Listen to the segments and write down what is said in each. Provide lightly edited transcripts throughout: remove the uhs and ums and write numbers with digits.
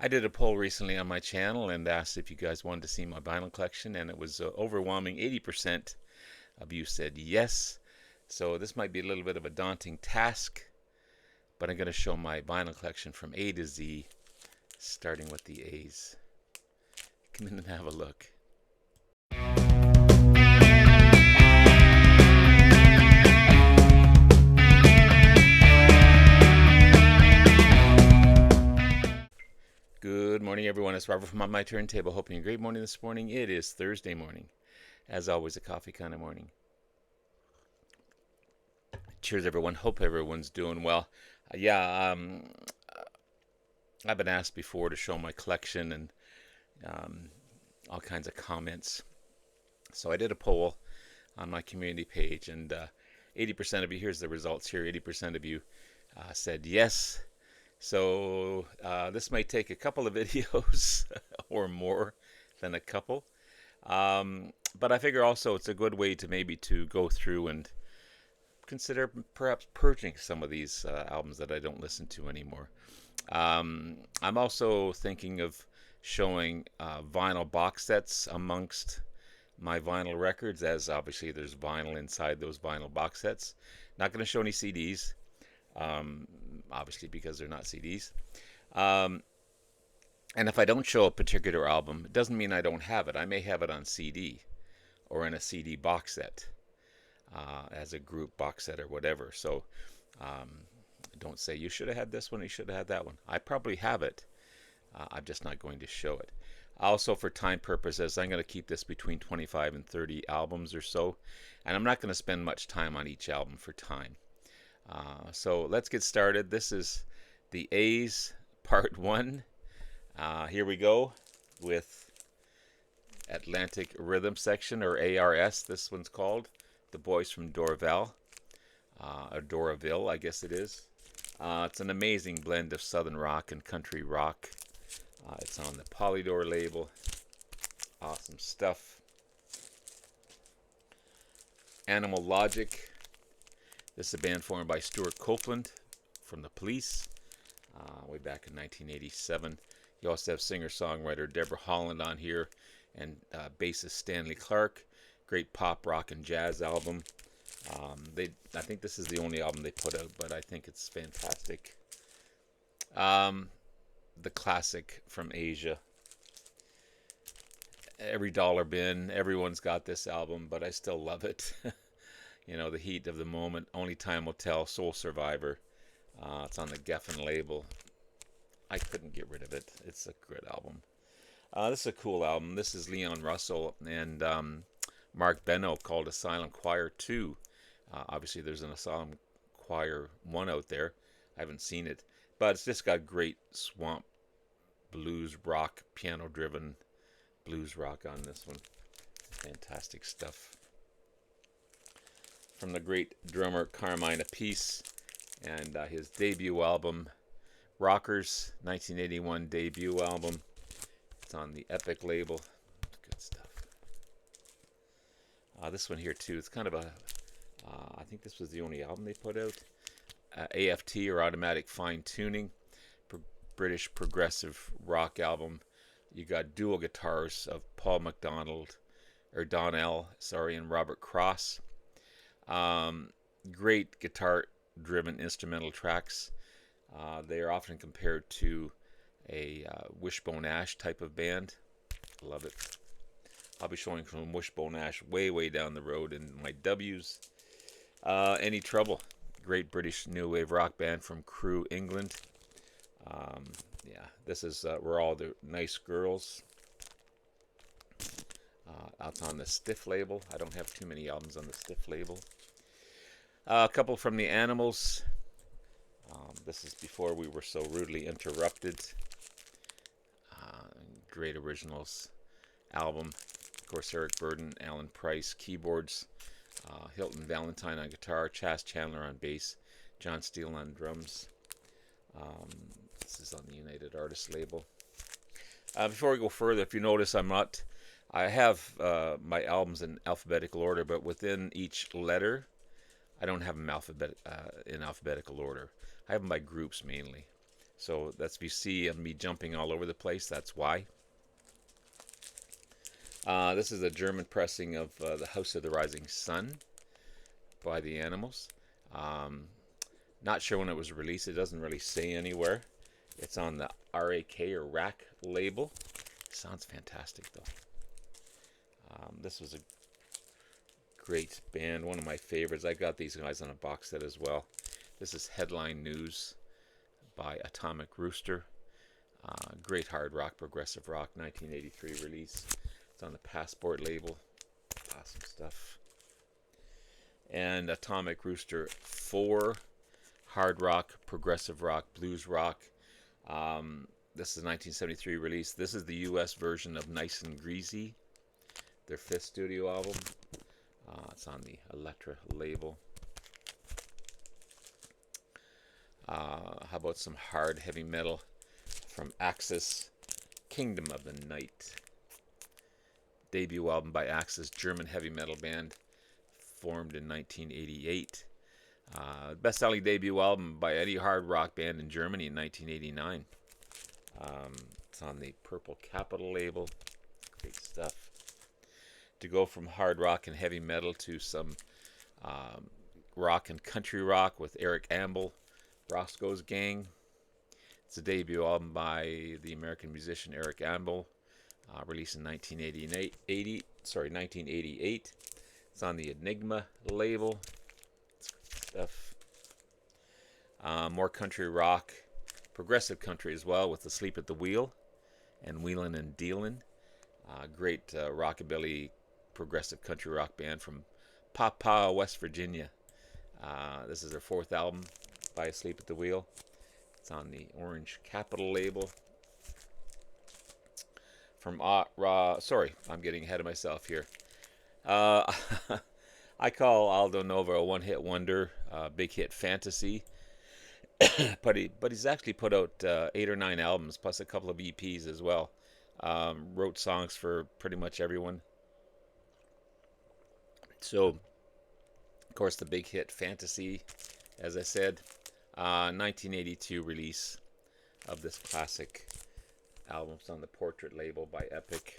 I did a poll recently on my channel and asked if you guys wanted to see my vinyl collection, and it was overwhelming 80% of you said yes. So this might be a little bit of a daunting task, but I'm going to show my vinyl collection from A to Z, starting with the A's. Come in and have a look. Good morning, everyone. It's Robert from On My Turntable. Hoping a great morning this morning. It is Thursday morning. As always, a coffee kind of morning. Cheers, everyone. Hope everyone's doing well. I've been asked before to show my collection and all kinds of comments. So I did a poll on my community page, and 80% of you, here's the results here, 80% of you said yes. So this might take a couple of videos or more than a couple. But I figure also it's a good way to maybe to go through and consider perhaps purging some of these albums that I don't listen to anymore. I'm also thinking of showing vinyl box sets amongst my vinyl records, as obviously there's vinyl inside those vinyl box sets. Not going to show any CDs, obviously because they're not CDs. And if I don't show a particular album, it doesn't mean I don't have it. I may have it on CD or in a CD box set as a group box set or whatever. So don't say you should have had this one, you should have had that one. I probably have it. I'm just not going to show it. Also, for time purposes, I'm going to keep this between 25 and 30 albums or so. And I'm not going to spend much time on each album for time. So let's get started. This is the A's Part 1. Here we go with Atlantic Rhythm Section, or ARS, this one's called. The Boys from Dorval, or Doraville, I guess it is. It's an amazing blend of southern rock and country rock. It's on the Polydor label. Awesome stuff. Animal Logic. This is a band formed by Stuart Copeland from The Police way back in 1987. You also have singer-songwriter Deborah Holland on here, and bassist Stanley Clark. Great pop, rock, and jazz album. I think this is the only album they put out, but I think it's fantastic. The classic from Asia. Every dollar bin, everyone's got this album, but I still love it. You know, the heat of the moment, Only Time Will Tell, Soul Survivor. It's on the Geffen label. I couldn't get rid of it. It's a good album. This is a cool album. This is Leon Russell and Mark Beno, called Asylum Choir 2. Obviously, there's an Asylum Choir 1 out there. I haven't seen it. But it's just got great swamp blues rock, piano-driven blues rock on this one. Fantastic stuff. From the great drummer Carmine Appice and his debut album, Rockers, 1981 debut album. It's on the Epic label. Good stuff. This one here too. It's kind of a, I think this was the only album they put out. AFT, or Automatic Fine Tuning, British progressive rock album. You got dual guitars of Paul McDonald, or Donnell, sorry, and Robert Cross. Great guitar-driven instrumental tracks. They are often compared to a Wishbone Ash type of band. Love it. I'll be showing from Wishbone Ash way down the road in my W's. Any Trouble. Great British new wave rock band from Crewe, England. This is We're All the Nice Girls. Out on the Stiff label. I don't have too many albums on the Stiff label. A couple from the Animals. This is Before We Were So Rudely Interrupted. Great Originals album. Of course, Eric Burden, Alan Price, keyboards. Hilton Valentine on guitar, Chas Chandler on bass, John Steele on drums. This is on the United Artists label. Before we go further, if you notice, I have my albums in alphabetical order, but within each letter, I don't have them in alphabetical order. I have them by groups mainly. So that's, if you see me jumping all over the place, that's why. This is a German pressing of The House of the Rising Sun by the Animals. Um, Not sure when it was released. It doesn't really say anywhere. It's on the RAK or rack label. Sounds fantastic though. This was a great band, one of my favorites. I got these guys on a box set as well. This is Headline News by Atomic Rooster. Great hard rock, progressive rock, 1983 release. It's on the Passport label. Awesome stuff. And Atomic Rooster 4, hard rock, progressive rock, blues rock. This is a 1973 release. This is the US version of Nice and Greasy, their 5th studio album. It's on the Elektra label. How about some hard heavy metal from Axis, Kingdom of the Night. Debut album by Axis, German heavy metal band, formed in 1988. Best-selling debut album by any hard rock band in Germany in 1989. It's on the Purple Capital label. Great stuff. To go from hard rock and heavy metal to some rock and country rock with Eric Ambel, Roscoe's Gang. It's a debut album by the American musician Eric Ambel, released in 1988. It's on the Enigma label. It's good stuff. More country rock, progressive country as well, with Asleep at the Wheel and Wheelin' and Dealin'. Great rockabilly, progressive country rock band from Papa, West Virginia. This is their 4th album by Asleep at the Wheel. It's on the Orange Capital label. From sorry, I'm getting ahead of myself here. I call Aldo Nova a one-hit wonder, big hit fantasy. but he's actually put out 8 or 9 albums plus a couple of EPs as well. Wrote songs for pretty much everyone. So, of course, the big hit fantasy, as I said, 1982 release of this classic album. It's on the Portrait label by Epic.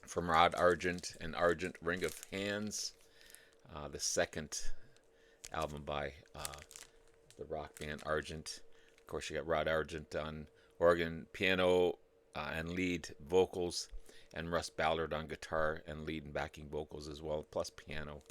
From Rod Argent and Argent, Ring of Hands, the 2nd album by the rock band Argent. Of course, you got Rod Argent on organ, piano, and lead vocals, and Russ Ballard on guitar and lead and backing vocals as well, plus piano.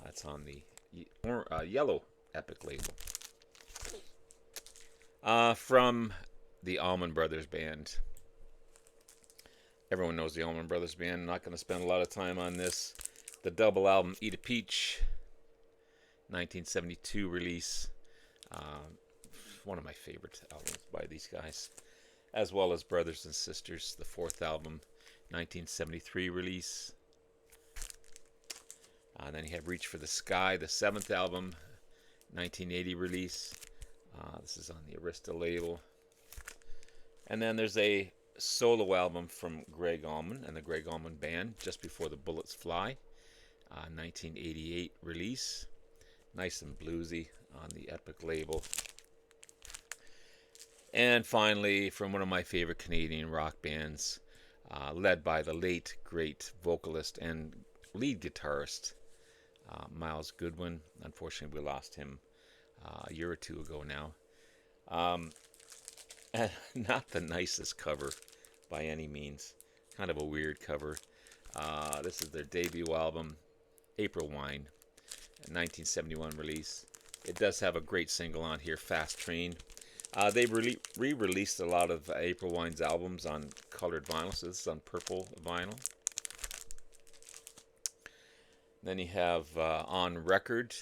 It's on the Yellow Epic label. From the Allman Brothers Band. Everyone knows the Allman Brothers Band. I'm not going to spend a lot of time on this. The double album, Eat a Peach, 1972 release. One of my favorite albums by these guys. As well as Brothers and Sisters, the 4th album, 1973 release. And then you have Reach for the Sky, the 7th album, 1980 release. This is on the Arista label. And then there's a solo album from Greg Allman and the Greg Allman Band, Just Before the Bullets Fly, 1988 release. Nice and bluesy on the Epic label. And finally, from one of my favorite Canadian rock bands, led by the late, great vocalist and lead guitarist, Miles Goodwin. Unfortunately, we lost him a year or two ago now. Not the nicest cover by any means. Kind of a weird cover. This is their debut album, April Wine, 1971 release. It does have a great single on here, Fast Train. They re-released a lot of April Wine's albums on colored vinyl, so this is on purple vinyl. Then you have On Record,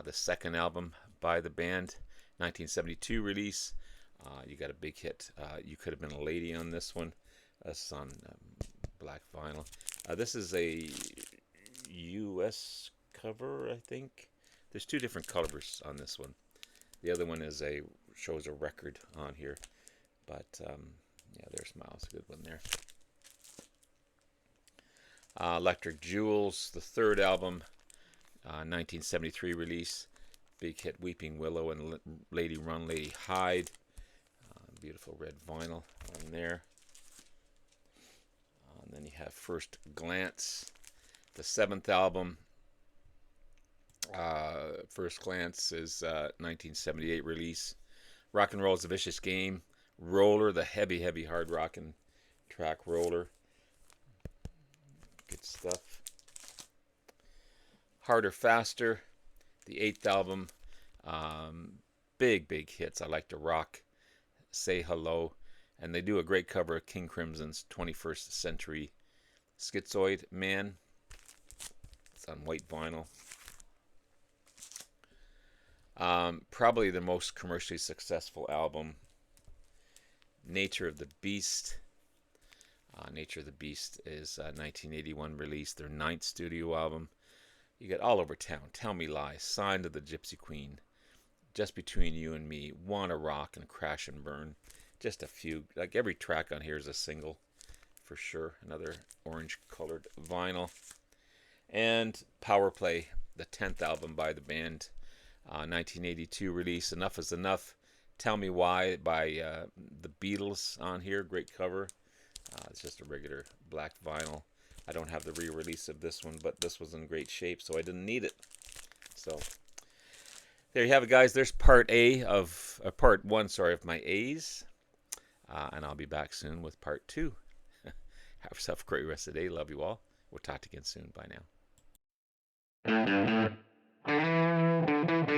the 2nd album by the band, 1972 release. You got a big hit. You Could Have Been a Lady on this one. This is on black vinyl. This is a U.S. cover, I think. There's 2 different covers on this one. The other one shows a record on here. But, yeah, there's Miles Goodwin there. Electric Jewels, the 3rd album, 1973 release. Big hit Weeping Willow and Lady Run, Lady Hide. Beautiful red vinyl on there. And then you have First Glance, the seventh album. First Glance is 1978 release. Rock and Roll is a Vicious Game. Roller, the heavy, heavy hard rockin' track Roller. Good stuff. Harder, Faster, the eighth album. Big, big hits. I Like to Rock, Say Hello. And they do a great cover of King Crimson's 21st Century Schizoid Man. It's on white vinyl. Probably the most commercially successful album, Nature of the Beast. Nature of the Beast is 1981 release, their ninth studio album. You got All Over Town, Tell Me Lies, Sign of the Gypsy Queen, Just Between You and Me, Wanna Rock, and Crash and Burn. Just a few. Like every track on here is a single, for sure. Another orange-colored vinyl. And Power Play, the 10th album by the band, 1982 release. Enough is Enough. Tell Me Why by the Beatles on here. Great cover. It's just a regular black vinyl. I don't have the re-release of this one, but this was in great shape, so I didn't need it. So there you have it, guys. There's part one, of my A's, and I'll be back soon with part 2. Have yourself a great rest of the day. Love you all. We'll talk again soon. Bye now.